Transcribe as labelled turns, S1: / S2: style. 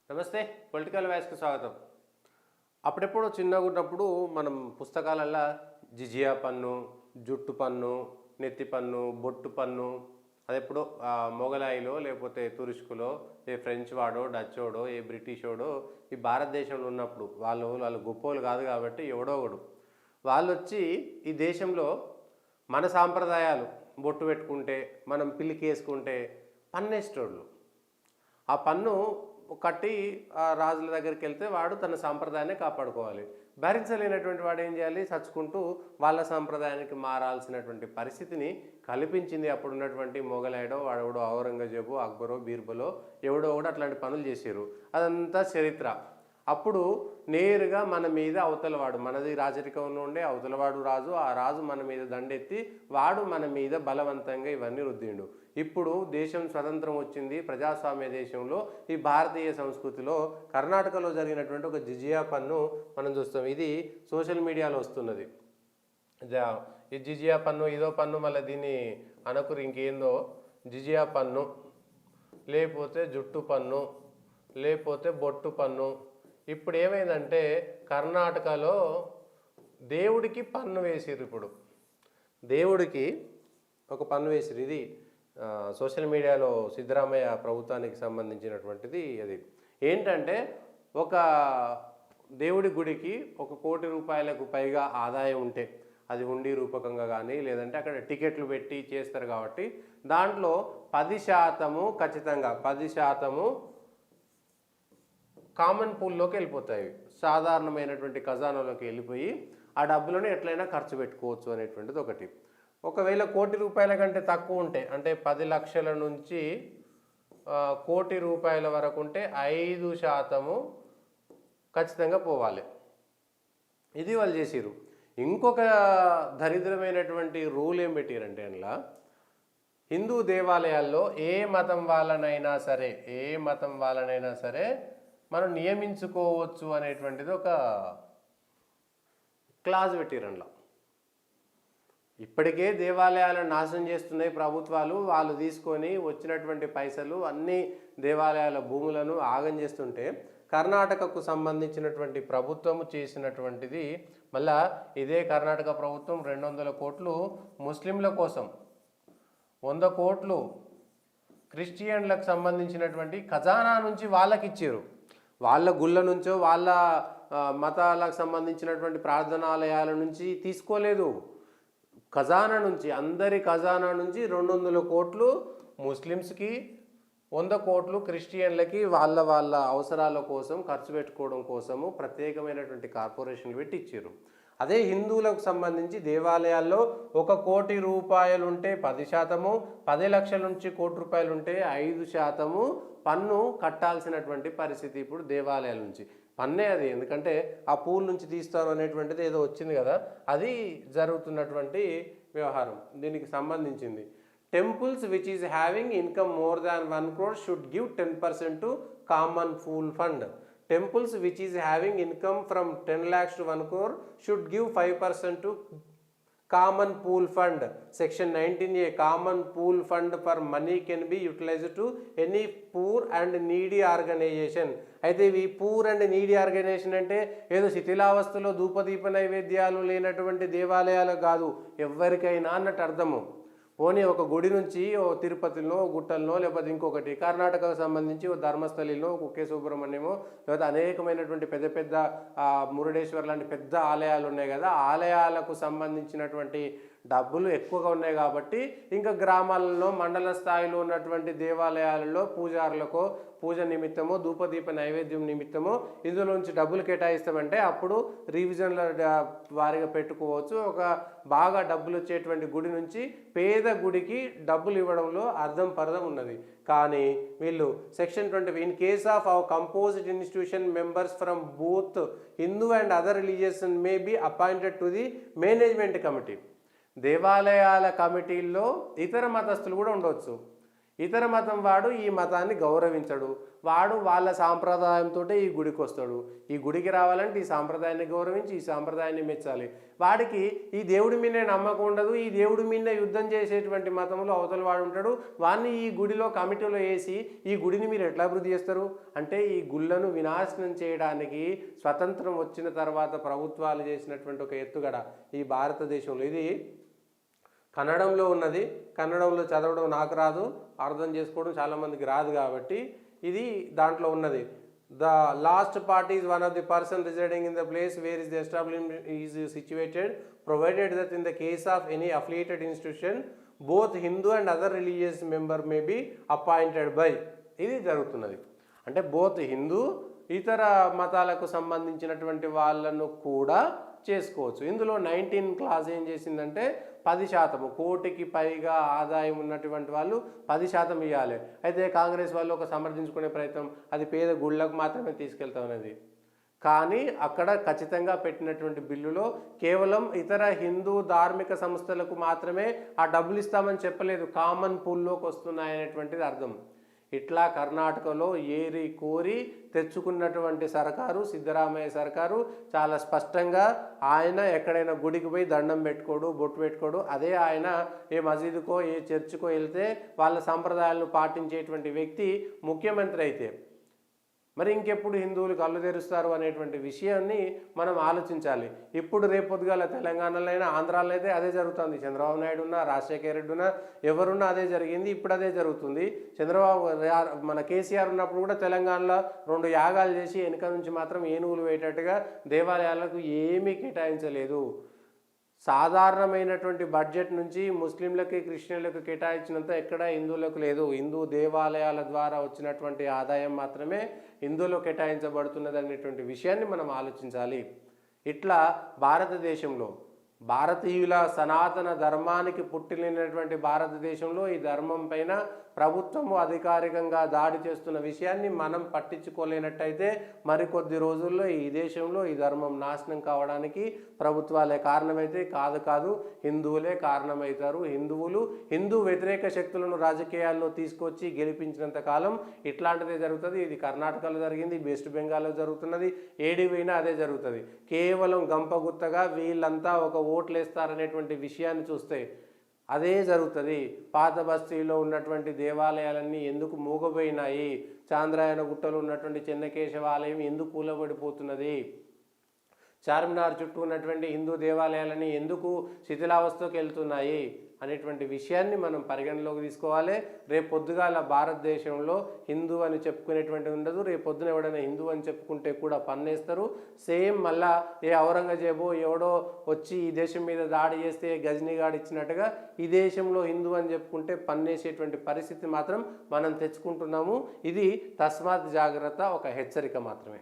S1: నమస్తే. పొలిటికల్ వాయిస్‌కి స్వాగతం. అప్పుడెప్పుడో చిన్నగా ఉన్నప్పుడు మనం పుస్తకాలల్లా జిజియా పన్ను, జుట్టు పన్ను, నెత్తి పన్ను, బొట్టు పన్ను అదెప్పుడో మొగలాయిలో లేకపోతే తురుష్కులో ఏ ఫ్రెంచ్ వాడో, డచ్చోడో, ఏ బ్రిటిషోడో ఈ భారతదేశంలో ఉన్నప్పుడు వాళ్ళు గొప్పోళ్ళు కాదు కాబట్టి ఎవడో ఒకడు వాళ్ళొచ్చి ఈ దేశంలో మన సాంప్రదాయాలు బొట్టు పెట్టుకుంటే, మనం పిల్లికేసుకుంటే పన్నేసేటోళ్ళు. ఆ పన్ను కట్టి ఆ రాజుల దగ్గరికి వెళ్తే వాడు తన సాంప్రదాయాన్ని కాపాడుకోవాలి. భరించలేనటువంటి వాడు ఏం చేయాలి? చచ్చుకుంటూ వాళ్ళ సాంప్రదాయానికి మారాల్సినటువంటి పరిస్థితిని కల్పించింది అప్పుడున్నటువంటి మొగలాయుడో వాడెవడో ఔరంగజేబు, అక్బరో, బీర్బలో ఎవడో కూడా అట్లాంటి పనులు చేశారు. అదంతా చరిత్ర. అప్పుడు నేరుగా మన మీద అవతలవాడు, మనది రాజరికంలో ఉండే అవతలవాడు రాజు, ఆ రాజు మన మీద దండెత్తి వాడు మన మీద బలవంతంగా ఇవన్నీ రుద్దిండు. ఇప్పుడు దేశం స్వతంత్రం వచ్చింది, ప్రజాస్వామ్య దేశంలో ఈ భారతీయ సంస్కృతిలో కర్ణాటకలో జరిగినటువంటి ఒక జిజియా పన్ను మనం చూస్తాం. ఇది సోషల్ మీడియాలో వస్తున్నది. ఈ జిజియా పన్ను ఇదో పన్ను, మళ్ళీ దీన్ని అనకురు ఇంకేందో జిజియా పన్ను, లేకపోతే జుట్టు పన్ను, లేకపోతే బొట్టు పన్ను. ఇప్పుడు ఏమైందంటే కర్ణాటకలో దేవుడికి పన్ను వేసిర్రు. ఇప్పుడు దేవుడికి ఒక పన్ను వేసిర్రు. ఇది సోషల్ మీడియాలో సిద్ధరామయ్య ప్రభుత్వానికి సంబంధించినటువంటిది. అది ఏంటంటే ఒక దేవుడి గుడికి 1 కోటి రూపాయలకు పైగా ఆదాయం ఉంటే, అది హుండీ రూపకంగా కానీ లేదంటే అక్కడ టికెట్లు పెట్టి చేస్తారు కాబట్టి దాంట్లో 10% ఖచ్చితంగా 10% కామన్ పూల్లోకి వెళ్ళిపోతాయి. సాధారణమైనటువంటి ఖజానాలోకి వెళ్ళిపోయి ఆ డబ్బులను ఎట్లయినా ఖర్చు పెట్టుకోవచ్చు అనేటువంటిది ఒకటి. ఒకవేళ 1 కోటి రూపాయల కంటే తక్కువ ఉంటే, అంటే 10 లక్షల నుంచి 1 కోటి రూపాయల వరకు ఉంటే 5% ఖచ్చితంగా పోవాలి. ఇది వాళ్ళు చేసిరు. ఇంకొక దరిద్రమైనటువంటి రూల్ ఏం పెట్టారంటే అందులో హిందూ దేవాలయాల్లో ఏ మతం వాళ్ళనైనా సరే మనం నియమించుకోవచ్చు అనేటువంటిది ఒక క్లాజ్ పెట్టిరంలా. ఇప్పటికే దేవాలయాలను నాశనం చేస్తున్నాయి ప్రభుత్వాలు. వాళ్ళు తీసుకొని వచ్చినటువంటి పైసలు అన్ని దేవాలయాల భూములను ఆగం చేస్తుంటే కర్ణాటకకు సంబంధించినటువంటి ప్రభుత్వము చేసినటువంటిది మళ్ళా ఇదే కర్ణాటక ప్రభుత్వం 200 కోట్లు ముస్లింల కోసం, 100 కోట్లు క్రిస్టియన్లకు సంబంధించినటువంటి ఖజానా నుంచి వాళ్ళకి ఇచ్చారు. వాళ్ళ గుళ్ళ నుంచో వాళ్ళ మతాలకు సంబంధించినటువంటి ప్రార్థనాలయాల నుంచి తీసుకోలేదు. ఖజానా నుంచి, అందరి ఖజానా నుంచి 200 కోట్లు ముస్లిమ్స్కి, 100 కోట్లు క్రిస్టియన్లకి వాళ్ళ అవసరాల కోసం ఖర్చు పెట్టుకోవడం కోసము ప్రత్యేకమైనటువంటి కార్పొరేషన్లు పెట్టి ఇచ్చారు. అదే హిందువులకు సంబంధించి దేవాలయాల్లో 1 కోటి రూపాయలు ఉంటే 10%, 10 లక్షల నుంచి 1 కోటి రూపాయలు ఉంటే 5% పన్ను కట్టాల్సినటువంటి పరిస్థితి ఇప్పుడు దేవాలయాల నుంచి. పన్నే అది, ఎందుకంటే ఆ పూల్ నుంచి తీస్తారు అనేటువంటిది ఏదో వచ్చింది కదా, అది జరుగుతున్నటువంటి వ్యవహారం. దీనికి సంబంధించింది temples which is having income more than 1 crore should give 10% to common pool fund. Temples which is having income from 10 lakhs to 1 crore should give 5% to common pool fund. Section 19A, common pool fund for money can be utilized to any poor and needy organization. అయితే ఈ poor and needy organisation అంటే ఏదో శిథిలావస్థలో ధూపదీప నైవేద్యాలు లేనటువంటి దేవాలయాలు కాదు, ఎవరికైనా అన్నట్టు అర్థము. పోనీ ఒక గుడి నుంచి ఓ తిరుపతిలో, గుట్టల్లో, లేకపోతే ఇంకొకటి కర్ణాటకకు సంబంధించి ఓ ధర్మస్థలిలో, కుక్కే సుబ్రహ్మణ్యమో, లేకపోతే అనేకమైనటువంటి పెద్ద పెద్ద మురుడేశ్వర్ లాంటి పెద్ద ఆలయాలు ఉన్నాయి కదా, ఆలయాలకు సంబంధించినటువంటి డబ్బులు ఎక్కువగా ఉన్నాయి కాబట్టి ఇంకా గ్రామాలలో మండల స్థాయిలో ఉన్నటువంటి దేవాలయాలలో పూజారులకో పూజ నిమిత్తమో ధూపదీప నైవేద్యం నిమిత్తమో ఇందులోంచి డబ్బులు కేటాయిస్తామంటే అప్పుడు రివిజన్ల వారిగా పెట్టుకోవచ్చు. ఒక బాగా డబ్బులు వచ్చేటువంటి గుడి నుంచి పేద గుడికి డబ్బులు ఇవ్వడంలో అర్థం పర్థం ఉన్నది. కానీ వీళ్ళు section 20 in case of our composed institution members from both Hindu and other religious may be appointed to the management committee. దేవాలయాల కమిటీల్లో ఇతర మతస్థులు కూడా ఉండవచ్చు. ఇతర మతం వాడు ఈ మతాన్ని గౌరవించడు, వాడు వాళ్ళ సాంప్రదాయంతో ఈ గుడికి వస్తాడు. ఈ గుడికి రావాలంటే ఈ సాంప్రదాయాన్ని గౌరవించి ఈ సాంప్రదాయాన్ని మెచ్చాలి. వాడికి ఈ దేవుడి మీదే నమ్మకం ఉండదు, ఈ దేవుడి మీద యుద్ధం చేసేటువంటి మతంలో అవతల వాడు ఉంటాడు. వాడిని ఈ గుడిలో కమిటీలో వేసి ఈ గుడిని మీరు ఎట్లా అభివృద్ధి చేస్తారు అంటే, ఈ గుళ్ళను వినాశనం చేయడానికి స్వతంత్రం వచ్చిన తర్వాత ప్రభుత్వాలు చేసినటువంటి ఒక ఎత్తుగడ ఈ భారతదేశంలో. ఇది కన్నడంలో ఉన్నది, కన్నడంలో చదవడం నాకు రాదు, అర్థం చేసుకోవడం చాలామందికి రాదు, కాబట్టి ఇది దాంట్లో ఉన్నది. The last part is one of the person residing in the place where is the establishment is situated, provided that in the case of any affiliated institution both Hindu and other religious member may be appointed by. ఇది జరుగుతున్నది. అంటే both Hindu ఇతర మతాలకు సంబంధించినటువంటి వాళ్ళను కూడా చేసుకోవచ్చు. ఇందులో 19 క్లాస్ ఏం చేసిందంటే 10%, కోటికి పైగా ఆదాయం ఉన్నటువంటి వాళ్ళు 10% ఇవ్వాలి. అయితే కాంగ్రెస్ వాళ్ళు ఒక సమర్థించుకునే ప్రయత్నం, అది పేద గుళ్ళకు మాత్రమే తీసుకెళ్తామనేది. కానీ అక్కడ ఖచ్చితంగా పెట్టినటువంటి బిల్లులో కేవలం ఇతర హిందూ ధార్మిక సంస్థలకు మాత్రమే ఆ డబ్బులు ఇస్తామని చెప్పలేదు, కామన్ పూల్లోకి వస్తున్నాయనేటువంటిది అర్థం. ఇట్లా కర్ణాటకలో ఏరి కోరి తెచ్చుకున్నటువంటి సర్కారు, సిద్ధరామయ్య సర్కారు చాలా స్పష్టంగా, ఆయన ఎక్కడైనా గుడికి పోయి దండం పెట్టుకోడు, బొట్టు పెట్టుకోడు. అదే ఆయన ఏ మసీదుకో ఏ చర్చికో వెళ్తే వాళ్ళ సంప్రదాయాలను పాటించేటువంటి వ్యక్తి ముఖ్యమంత్రి అయితే మరి ఇంకెప్పుడు హిందువులు కళ్ళు తెరుస్తారు అనేటువంటి విషయాన్ని మనం ఆలోచించాలి. ఇప్పుడు రేపొద్దుగాల తెలంగాణలో అయినా ఆంధ్రాలో అయితే అదే జరుగుతుంది. చంద్రబాబు నాయుడు ఉన్నా, రాజశేఖర రెడ్డి ఉన్నా, ఎవరున్నా అదే జరిగింది, ఇప్పుడు అదే జరుగుతుంది. మన కేసీఆర్ ఉన్నప్పుడు కూడా తెలంగాణలో 2 యాగాలు చేసి వెనుక నుంచి మాత్రం ఏనుగులు వేయటట్టుగా దేవాలయాలకు ఏమీ కేటాయించలేదు. సాధారణమైనటువంటి బడ్జెట్ నుంచి ముస్లింలకి క్రిస్టియన్లకు కేటాయించినంత ఎక్కడ హిందువులకు లేదు. హిందూ దేవాలయాల ద్వారా వచ్చినటువంటి ఆదాయం మాత్రమే హిందువులు కేటాయించబడుతున్నది అనేటువంటి విషయాన్ని మనం ఆలోచించాలి. ఇట్లా భారతదేశంలో భారతీయుల సనాతన ధర్మానికి పుట్టినటువంటి భారతదేశంలో ఈ ధర్మం పైన ప్రభుత్వము అధికారికంగా దాడి చేస్తున్న విషయాన్ని మనం పట్టించుకోలేనట్టయితే మరికొద్ది రోజుల్లో ఈ దేశంలో ఈ ధర్మం నాశనం కావడానికి ప్రభుత్వాలే కారణమైతే కాదు హిందువులే కారణమవుతారు. హిందూ వ్యతిరేక శక్తులను రాజకీయాల్లో తీసుకొచ్చి గెలిపించినంత కాలం ఇట్లాంటిదే జరుగుతుంది. ఇది కర్ణాటకలో జరిగింది, వెస్ట్ బెంగాల్లో జరుగుతున్నది, ఏడిపోయినా అదే జరుగుతుంది. కేవలం గంపగుత్తగా వీళ్ళంతా ఒక ఓట్లు వేస్తారనేటువంటి విషయాన్ని చూస్తే అదే జరుగుతుంది. పాత బస్తీలో ఉన్నటువంటి దేవాలయాలన్నీ ఎందుకు మూగపోయినాయి, చాంద్రాయణ గుట్టలో ఉన్నటువంటి చెన్నకేశవ ఆలయం ఎందుకు కూలబడిపోతున్నది, చార్మినార్ చుట్టూ ఉన్నటువంటి హిందూ దేవాలయాలని ఎందుకు శిథిలావస్థకు వెళ్తున్నాయి అనేటువంటి విషయాన్ని మనం పరిగణలోకి తీసుకోవాలి. రేపు పొద్దుగాల భారతదేశంలో హిందూ అని చెప్పుకునేటువంటి ఉండదు. రేపు పొద్దున ఎవడైనా హిందూ అని చెప్పుకుంటే కూడా పన్నేస్తారు. సేమ్ మళ్ళా ఏ ఔరంగజేబు ఎవడో వచ్చి ఈ దేశం మీద దాడి చేస్తే గజనీగాడు ఇచ్చినట్టుగా ఈ దేశంలో హిందూ అని చెప్పుకుంటే పన్నేసేటువంటి పరిస్థితి మాత్రం మనం తెచ్చుకుంటున్నాము. ఇది తస్మాత్ జాగ్రత్త, ఒక హెచ్చరిక మాత్రమే.